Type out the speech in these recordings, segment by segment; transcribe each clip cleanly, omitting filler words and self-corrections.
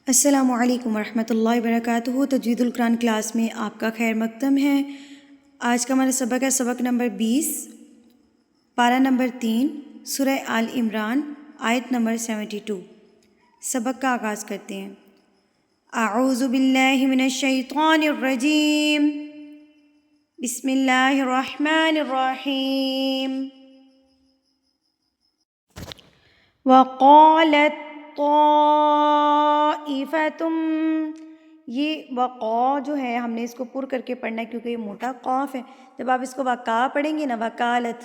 السلام علیکم ورحمۃ اللہ وبرکاتہ۔ تجوید القرآن کلاس میں آپ کا خیر مقدم ہے۔ آج کا ہمارا سبق ہے سبق نمبر 20، پارہ نمبر 3، سورہ آل عمران، آیت نمبر 72۔ سبق کا آغاز کرتے ہیں۔ اعوذ باللہ من الشیطان الرجیم، بسم اللہ الرحمن الرحیم۔ وقالت طائفتم، یہ وقا جو ہے ہم نے اس کو پر کر کے پڑھنا ہے کیونکہ یہ موٹا قاف ہے۔ جب آپ اس کو وقا پڑھیں گے نا، وکالت،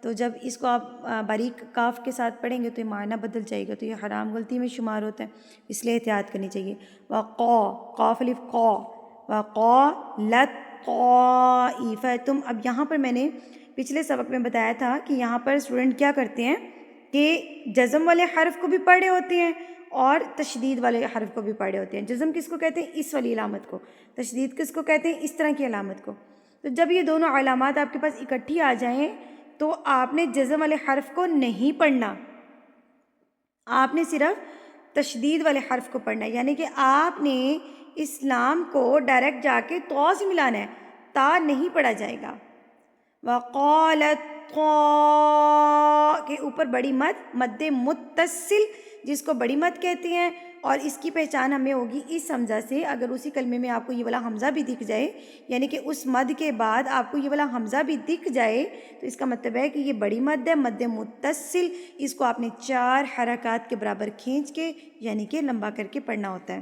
تو جب اس کو آپ باریک کاف کے ساتھ پڑھیں گے تو یہ معنی بدل جائے گا، تو یہ حرام غلطی میں شمار ہوتا ہے، اس لیے احتیاط کرنی چاہیے۔ وقا، قاف الف قا، وقالت طائفتم۔ اب یہاں پر میں نے پچھلے سبق میں بتایا تھا کہ یہاں پر اسٹوڈنٹ کیا کرتے ہیں کہ جزم والے حرف کو بھی پڑھے ہوتے ہیں اور تشدید والے حرف کو بھی پڑھے ہوتے ہیں۔ جزم کس کو کہتے ہیں؟ اس والی علامت کو۔ تشدید کس کو کہتے ہیں؟ اس طرح کی علامت کو۔ تو جب یہ دونوں علامات آپ کے پاس اکٹھی آ جائیں تو آپ نے جزم والے حرف کو نہیں پڑھنا، آپ نے صرف تشدید والے حرف کو پڑھنا ہے، یعنی کہ آپ نے اسلام کو ڈائریکٹ جا کے تو سے ملانا ہے، تا نہیں پڑھا جائے گا۔ وقالت کے اوپر بڑی مد، مد متصل جس کو بڑی مد کہتے ہیں، اور اس کی پہچان ہمیں ہوگی اس حمزہ سے۔ اگر اسی کلمے میں آپ کو یہ والا حمزہ بھی دکھ جائے، یعنی کہ اس مد کے بعد آپ کو یہ والا حمزہ بھی دکھ جائے، تو اس کا مطلب ہے کہ یہ بڑی مد ہے، مد متصل۔ اس کو آپ نے 4 حرکات کے برابر کھینچ کے یعنی کہ لمبا کر کے پڑھنا ہوتا ہے۔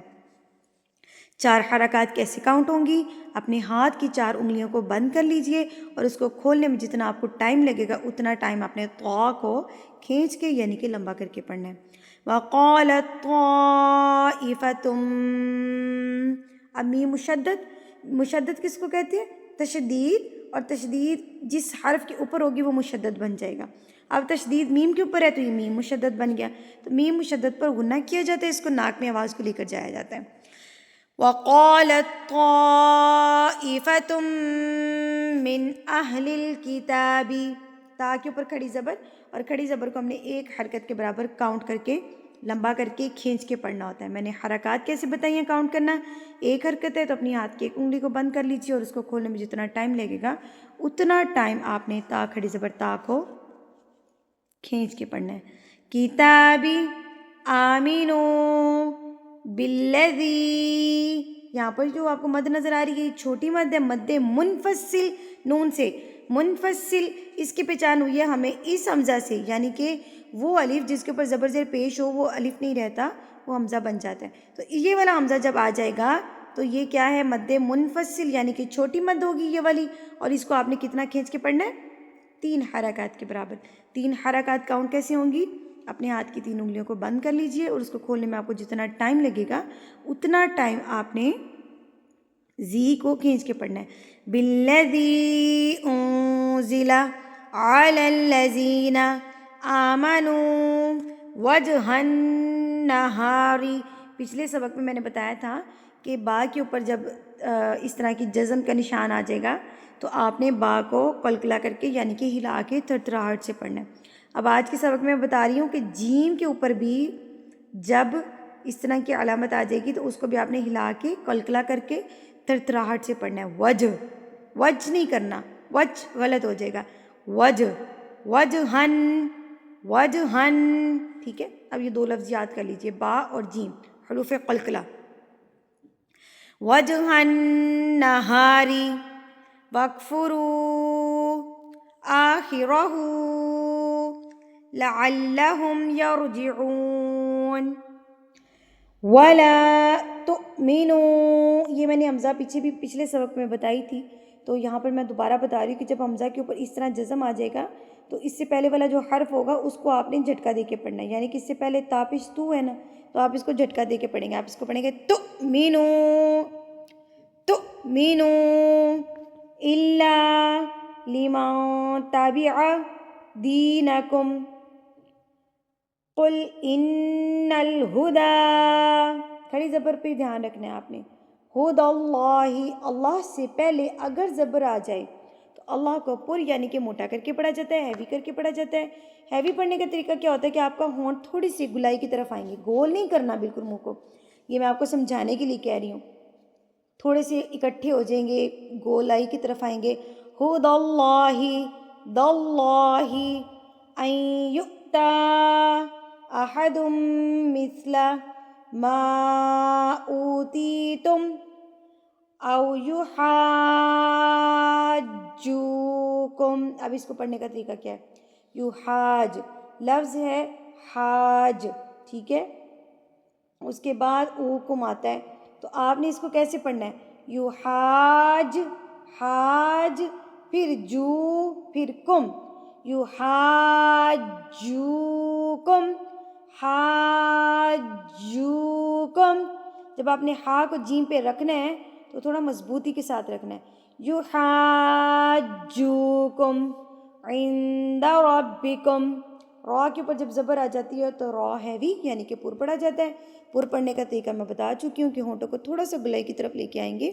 4 حرکات کیسے کاؤنٹ ہوں گی؟ اپنے ہاتھ کی 4 انگلیوں کو بند کر لیجئے اور اس کو کھولنے میں جتنا آپ کو ٹائم لگے گا اتنا ٹائم اپنے طا کو کھینچ کے یعنی کہ لمبا کر کے پڑھنا ہے۔ وَقَالَتْ طَائِفَةٌ، اب میم مشدد کس کو کہتے ہیں؟ تشدید، اور تشدید جس حرف کے اوپر ہوگی وہ مشدد بن جائے گا۔ اب تشدید میم کے اوپر ہے تو یہ میم مشدد بن گیا، تو میم مشدد پر غنہ کیا جاتا ہے، اس کو ناک میں آواز کو لے کر جایا جاتا ہے۔ وَقَالَتْ طَائِفَةٌ مِّنْ أَهْلِ الْكِتَابِ، تا کے اوپر کھڑی زبر، اور کھڑی زبر کو ہم نے ایک حرکت کے برابر کاؤنٹ کر کے لمبا کر کے کھینچ کے پڑھنا ہوتا ہے۔ میں نے حرکات کیسے بتائی ہیں کاؤنٹ کرنا؟ ایک حرکت ہے تو اپنی ہاتھ کی ایک انگلی کو بند کر لیجیے اور اس کو کھولنے میں جتنا ٹائم لگے گا اتنا ٹائم آپ نے تا کھڑی زبر تا کو کھینچ کے پڑھنا ہے۔ کتابی آمینو بالذی، یہاں پر جو آپ کو مد نظر آ رہی ہے یہ چھوٹی مد ہے، مد منفصل، نون سے منفصل، اس کی پہچان ہوئی ہے ہمیں اس حمزہ سے، یعنی کہ وہ الف جس کے اوپر زبر زیر پیش ہو وہ الف نہیں رہتا، وہ حمزہ بن جاتا ہے۔ تو یہ والا حمزہ جب آ جائے گا تو یہ کیا ہے؟ مد منفصل، یعنی کہ چھوٹی مد ہوگی یہ والی، اور اس کو آپ نے کتنا کھینچ کے پڑھنا ہے؟ 3 حرکات کے برابر۔ 3 حرکات کاؤنٹ کیسے ہوں گی؟ اپنے ہاتھ کی 3 انگلیوں کو بند کر لیجئے اور اس کو کھولنے میں آپ کو جتنا ٹائم لگے گا اتنا ٹائم آپ نے زی کو کھینچ کے پڑھنا ہے۔ بالذی انزل علی الذین آمنوا وجہ النہار۔ پچھلے سبق میں نے بتایا تھا کہ با کے اوپر جب اس طرح کی جزم کا نشان آ جائے گا تو آپ نے با کو قلقلہ کر کے یعنی کہ ہلا کے تھرتھراہٹ سے پڑھنا ہے۔ اب آج کے سبق میں بتا رہی ہوں کہ جیم کے اوپر بھی جب اس طرح کی علامت آ جائے گی تو اس کو بھی آپ نے ہلا کے قلقلہ کر کے تھرتھراہٹ سے پڑھنا ہے۔ وجہ، وج نہیں کرنا، وج غلط ہو جائے گا، وجہ، وجہن، وجہن، ٹھیک ہے۔ اب یہ 2 لفظ یاد کر لیجئے، با اور جیم، حروف قلقلہ۔ وجہ النہار وَاکْفُرُوا آخِرَہُ لَعَلَّهُمْ يَرْجِعُونَ۔ وَلَا تُؤْمِنُوا، یہ میں نے حمزہ پچھلے سبق میں بتائی تھی، تو یہاں پر میں دوبارہ بتا رہی ہوں کہ جب حمزہ کے اوپر اس طرح جزم آ جائے گا تو اس سے پہلے والا جو حرف ہوگا اس کو آپ نے جھٹکا دے کے پڑھنا ہے، یعنی کہ اس سے پہلے تا پیش تو ہے نا، تو آپ اس کو جھٹکا دے کے پڑھیں گے۔ آپ اس کو پڑھیں گے تُؤْمِنُوا، تُؤْمِنُوا إِلَّا لِمَن تَبِعَ دِينَكُمْ قُلْ إِنَّ الْهُدَىٰ، کھڑی زبر پہ دھیان رکھنا ہے آپ نے۔ ہدى اللہ، اللہ سے پہلے اگر زبر آ جائے تو اللہ کو پر یعنی کہ موٹا کر کے پڑھا جاتا ہے، ہیوی کر کے پڑھا جاتا ہے۔ ہیوی پڑھنے کا طریقہ کیا ہوتا ہے کہ آپ کا ہونٹ تھوڑی سی گلائی کی طرف آئیں گے، گول نہیں کرنا بالکل منہ کو، یہ میں آپ کو سمجھانے کے لیے کہہ رہی ہوں. تھوڑے سے اکٹھے ہو جائیں گے، گولائی کی طرف آئیں گے. ہد اللہ داللہ ان یؤتا احد مثل ما اوتیتم او یحاجوکم. اب اس کو پڑھنے کا طریقہ کیا ہے؟ یحاج لفظ ہے حاج، ٹھیک ہے، اس کے بعد اوکم آتا ہے. تو آپ نے اس کو کیسے پڑھنا ہے؟ یحاج حاج پھر جو پھر کم، یحاجوکم حاجوکم. جب آپ نے ہا کو جیم پہ رکھنا ہے تو تھوڑا مضبوطی کے ساتھ رکھنا ہے. یحاجوکم عند ربکم. را کے اوپر جب زبر آ جاتی ہے تو را ہیوی یعنی کہ پر پڑا جاتا ہے. پر پڑھنے کا طریقہ میں بتا چکی ہوں کہ ہونٹوں کو تھوڑا سا گلائی کی طرف لے کے آئیں گے،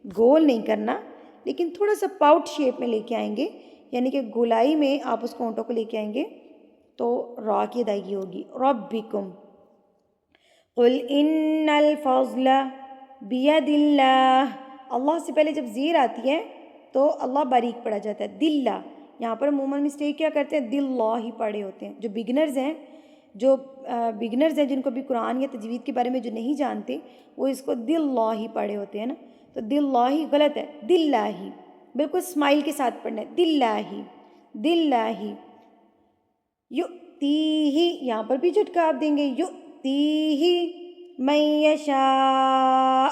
گول نہیں کرنا لیکن تھوڑا سا پاؤٹ شیپ میں لے کے آئیں گے، یعنی کہ گولائی میں آپ اس کو ہونٹوں کو لے کے آئیں گے تو را کی ادائیگی ہوگی. ربکم قل ان الفضل بید اللہ. اللہ سے پہلے جب زیر آتی ہے تو اللہ باریک پڑھا جاتا ہے. دلہ یہاں پر عموماً مسٹیک کیا کرتے ہیں؟ دل اللہ ہی پڑھے ہوتے ہیں. جو بگنرز ہیں جن کو بھی قرآن یا تجوید کے بارے میں جو نہیں جانتے وہ اس کو دل اللہ ہی پڑھے ہوتے ہیں نا. تو دل اللہ ہی غلط ہے، دل اللہ بالکل اسمائل کے ساتھ پڑھنا ہے. دل اللہ دل اللہ. یؤتیہ یہاں پر بھی جھٹکا آپ دیں گے. یؤتیہ من یشاء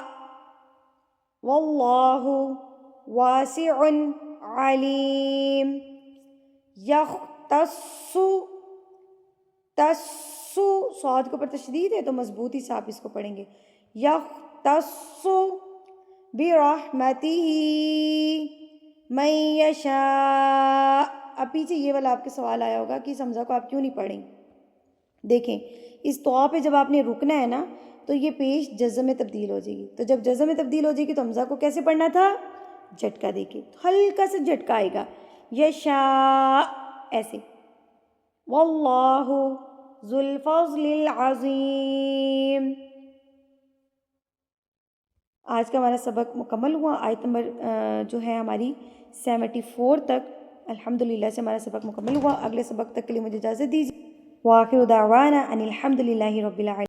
واللہ واسع علیم. یختص تسو صاد کے اوپر تشدید ہے تو مضبوطی سے آپ اس کو پڑھیں گے. یختص برحمتہ من یشاء. اب پیچھے یہ والا آپ کے سوال آیا ہوگا کہ اس حمزہ کو آپ کیوں نہیں پڑھیں. دیکھیں اس طوا پہ جب آپ نے رکنا ہے نا تو یہ پیش جزم میں تبدیل ہو جائے گی. تو جب جزم میں تبدیل ہو جائے گی تو حمزہ کو کیسے پڑھنا تھا؟ جھٹکا دے کے. ہلکا سے جھٹکا آئے گا. یشاء ایسے. واللہ ذو الفضل العظیم. آج کا ہمارا سبق مکمل ہوا. آیت نمبر جو ہے ہماری 74 تک الحمدللہ سے ہمارا سبق مکمل ہوا. اگلے سبق تک کے لیے مجھے اجازت دیجیے. وآخر دعوانا ان الحمدللہ رب العالمین.